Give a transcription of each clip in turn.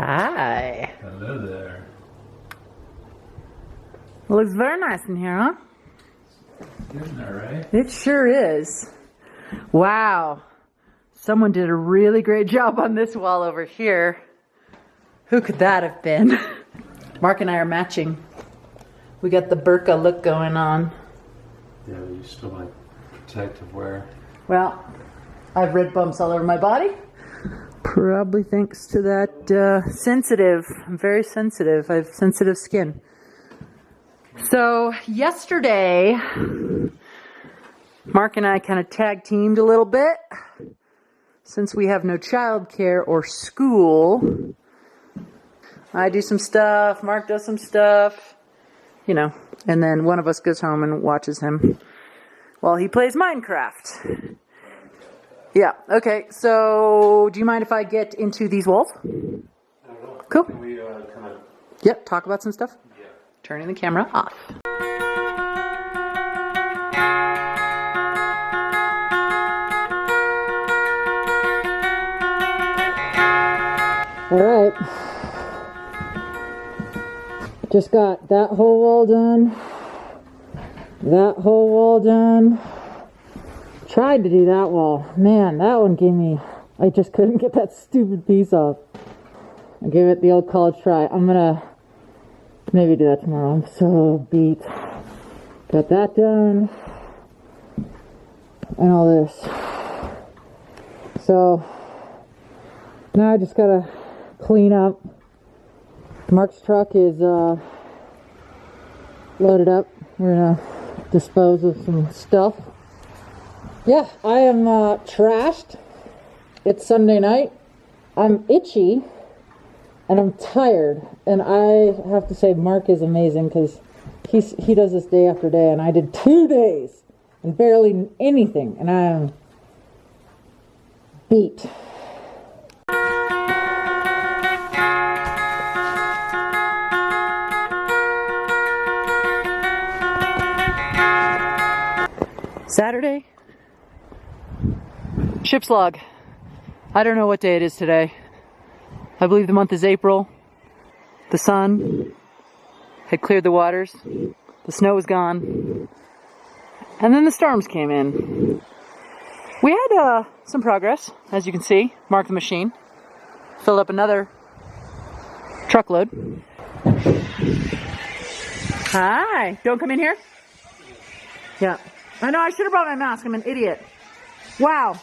Hi. Hello there. It looks very nice in here, huh? Isn't that right? It sure is. Wow. Someone did a really great job on this wall over here. Who could that have been? Mark and I are matching. We got the burqa look going on. Yeah, but you still like protective wear. Well, I've red bumps all over my body. Probably thanks to that sensitive. I'm very sensitive. I have sensitive skin. So yesterday, Mark and I kind of tag teamed a little bit. Since we have no childcare or school, I do some stuff, Mark does some stuff, you know, and then one of us goes home and watches him while he plays Minecraft. Yeah, okay, so do you mind if I get into these walls? I don't know. Cool. Can we kind of... Yep, talk about some stuff? Yeah. Turning the camera off. All right. Just got that whole wall done. That whole wall done. Tried to do that wall. Man, that one gave me... I just couldn't get that stupid piece off. I gave it the old college try. I'm gonna maybe do that tomorrow. I'm so beat. Got that done. And all this. So now I just gotta clean up. Mark's truck is loaded up. We're gonna dispose of some stuff. Yeah, I am trashed. It's Sunday night. I'm itchy and I'm tired. And I have to say Mark is amazing because he does this day after day, and I did 2 days and barely anything, and I'm beat. Saturday, ship's log. I don't know what day it is today. I believe the month is April. The sun had cleared the waters. The snow was gone. And then the storms came in. We had some progress, as you can see. Mark the machine. Filled up another truckload. Hi. Don't come in here? Yeah. I know, I should have brought my mask. I'm an idiot. Wow.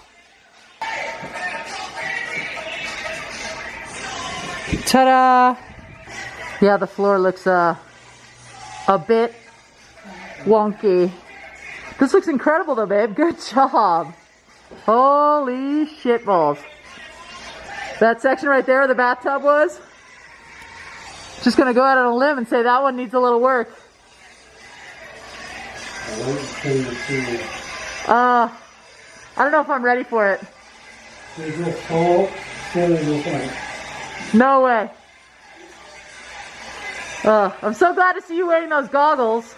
Ta-da! Yeah, the floor looks a bit wonky. This looks incredible though, babe. Good job. Holy shit balls. That section right there where the bathtub was, just gonna go out on a limb and say that one needs a little work. I don't know if I'm ready for it. No way. I'm so glad to see you wearing those goggles.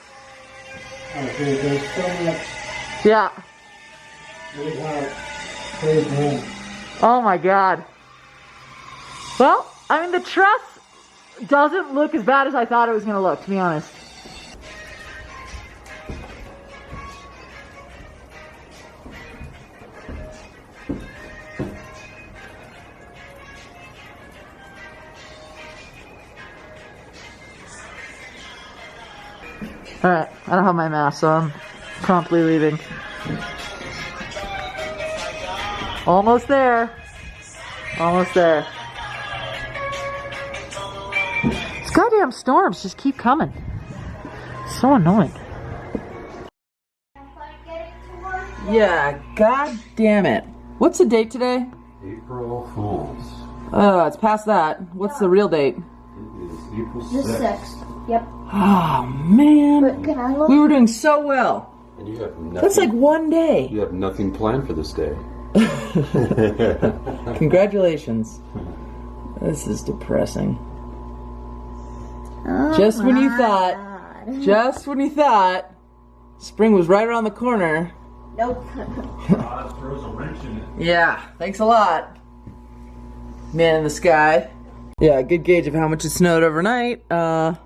Yeah. Oh my God. Well, I mean, the truss doesn't look as bad as I thought it was going to look, to be honest. Alright, I don't have my mask, so I'm promptly leaving. Almost there. Almost there. These goddamn storms just keep coming. So annoying. Yeah, god damn it. What's the date today? April Fools. It's past that. What's the real date? It is April The 6th. Yep. Oh, man. But can I look? We were doing so well. And you have nothing. That's like one day. You have nothing planned for this day. Congratulations. This is depressing. Oh Just when you God. thought spring was right around the corner. Nope. Throws a wrench in it. Yeah, thanks a lot. Man in the sky. Yeah, a good gauge of how much it snowed overnight. Kern,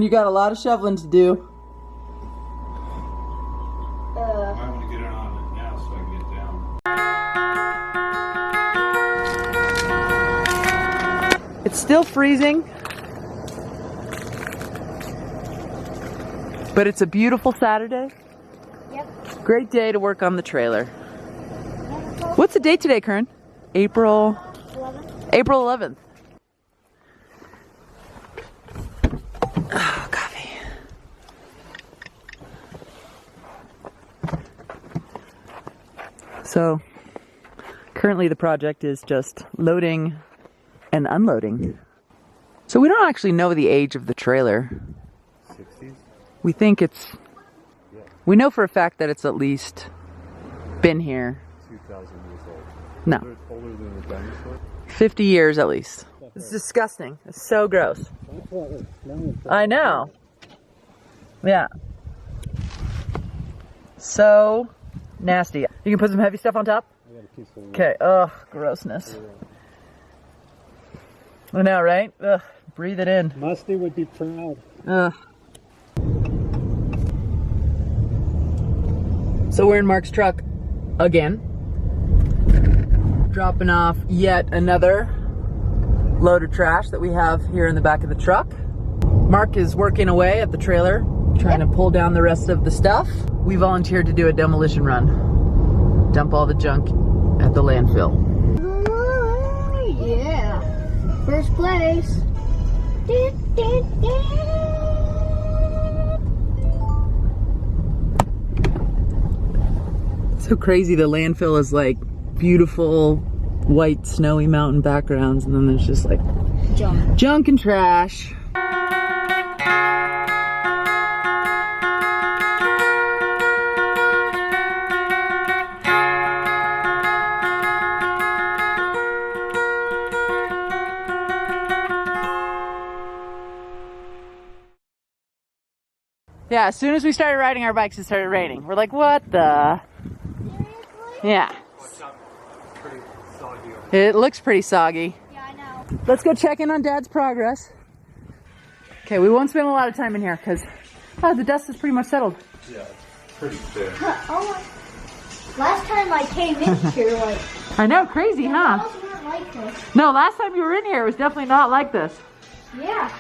you got a lot of shoveling to do. I want to get it on it now so I can get down. It's still freezing, but it's a beautiful Saturday. Yep. Great day to work on the trailer. What's the date today, Kern? April 11th. April 11th. Oh, coffee. So, currently the project is just loading and unloading. So we don't actually know the age of the trailer. 60s? We think we know for a fact that it's at least been here. 2,000 years old. No. Older than the dinosaur? 50 years at least. It's disgusting. It's so gross. I know. Yeah. So nasty. You can put some heavy stuff on top? Okay. Ugh, grossness. I know, right? Ugh, breathe it in. Musty would be proud. Ugh. So we're in Mark's truck again. Dropping off yet another load of trash that we have here in the back of the truck. Mark is working away at the trailer, trying to pull down the rest of the stuff. We volunteered to do a demolition run. Dump all the junk at the landfill. Oh, yeah. First place. So crazy, the landfill is like beautiful white snowy mountain backgrounds, and then there's just like junk and trash. Yeah, as soon as we started riding our bikes, it started raining. We're like, what the? Seriously? Yeah. Pretty soggy. It looks pretty soggy. Yeah, I know. Let's go check in on Dad's progress. Okay, we won't spend a lot of time in here because the dust is pretty much settled. Yeah, it's pretty thin. Oh, last time I came in here, like, I know, crazy, the huh? walls weren't like this. No, last time you were in here, it was definitely not like this. Yeah.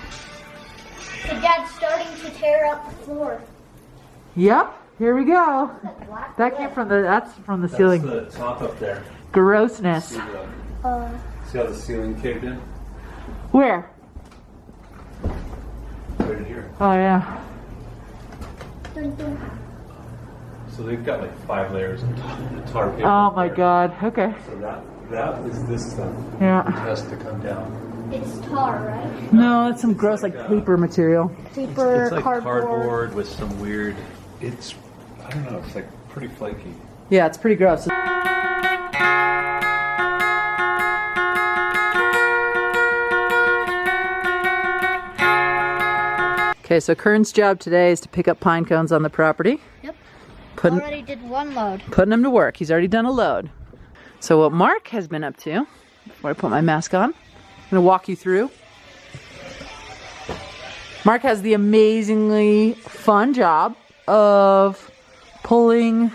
So Dad's starting to tear up the floor. Yep, here we go. Black That came from that's from the ceiling. That's the top up there. Grossness. See Uh, how the ceiling caved in? Where? Right here. Oh yeah. dun, dun. So they've got like 5 layers of tar paper. Oh my there. God. Okay. So that is this stuff. Yeah. It has to come down. It's tar, right? No, it's some gross like paper material. Paper, It's like cardboard. cardboard with some weird. I don't know. It's like pretty flaky. Yeah, it's pretty gross. Okay, so Kern's job today is to pick up pine cones on the property. Yep. Putting Already did one load. them to work. He's already done a load. So what Mark has been up to, before I put my mask on, I'm gonna walk you through. Mark has the amazingly fun job of pulling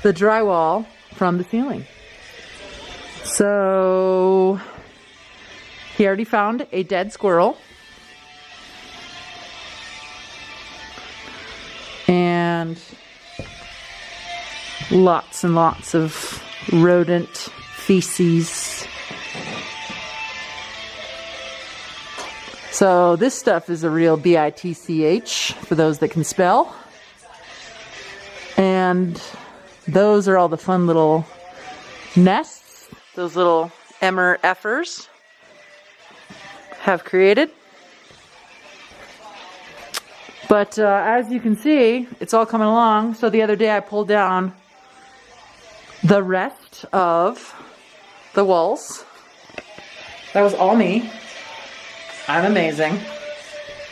the drywall from the ceiling. So he already found a dead squirrel. And lots and lots of rodent feces. So this stuff is a real bitch for those that can spell. And those are all the fun little nests those little emmer effers have created. But as you can see, it's all coming along. So the other day I pulled down the rest of the walls. That was all me. I'm amazing.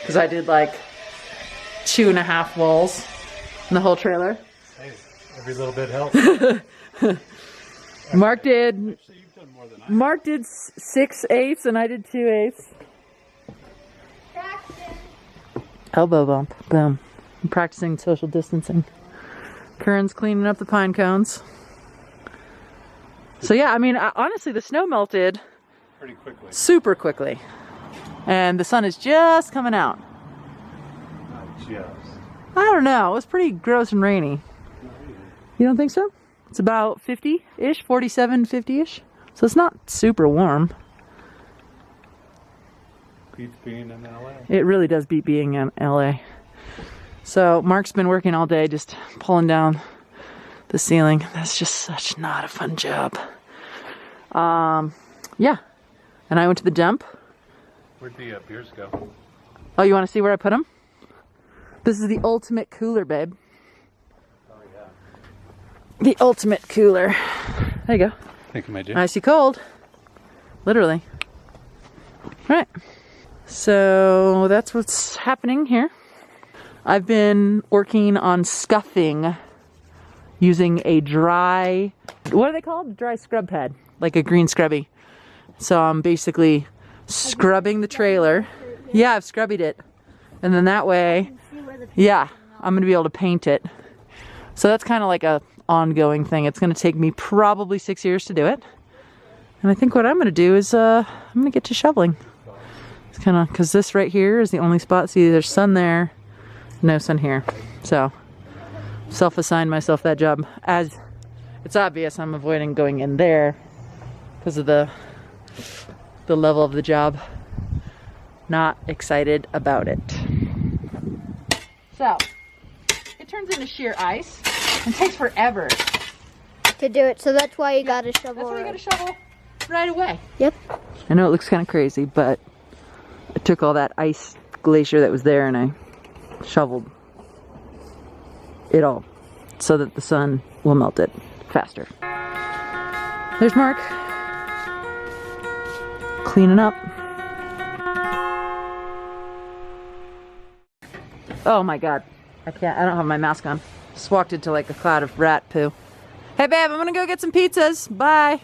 Because I did like 2.5 walls in the whole trailer. Hey, every little bit helps. Mark did done more than I Mark did 6/8 and I did 2/8. Traction. Elbow bump. Boom. I'm practicing social distancing. Curran's cleaning up the pine cones. So yeah, I mean, honestly, the snow melted pretty quickly. super quickly. And the sun is just coming out. Not just. I don't know. It was pretty gross and rainy. You don't think so? It's about 50-ish, 47, 50-ish. So it's not super warm. Beats being in LA. It really does beat being in LA. So Mark's been working all day just pulling down the ceiling. That's just such not a fun job. Yeah. And I went to the dump. Where'd the beers go? Oh, you want to see where I put them? This is the ultimate cooler, babe. Oh yeah. The ultimate cooler. There you go. Thank you, my dear. Icy cold. Literally. Right. So that's what's happening here. I've been working on scuffing using a dry, what are they called? Dry scrub pad, like a green scrubby. So I'm basically scrubbing the trailer. Yeah, I've scrubbied it. And then that way, yeah, I'm gonna be able to paint it. So that's kind of like a ongoing thing. It's gonna take me probably 6 years to do it. And I think what I'm gonna do is I'm gonna get to shoveling. It's kind of, cause this right here is the only spot. See, there's sun there, no sun here. So self-assigned myself that job. As it's obvious, I'm avoiding going in there because of the level of the job. Not excited about it. So it turns into sheer ice and takes forever. To do it, so that's why you gotta shovel. That's why you gotta shovel right away. Yep. I know it looks kind of crazy, but I took all that ice glacier that was there and I shoveled it all so that the sun will melt it faster. There's Mark cleaning up. Oh my god, I don't have my mask on. Just walked into like a cloud of rat poo. Hey babe, I'm gonna go get some pizzas. Bye.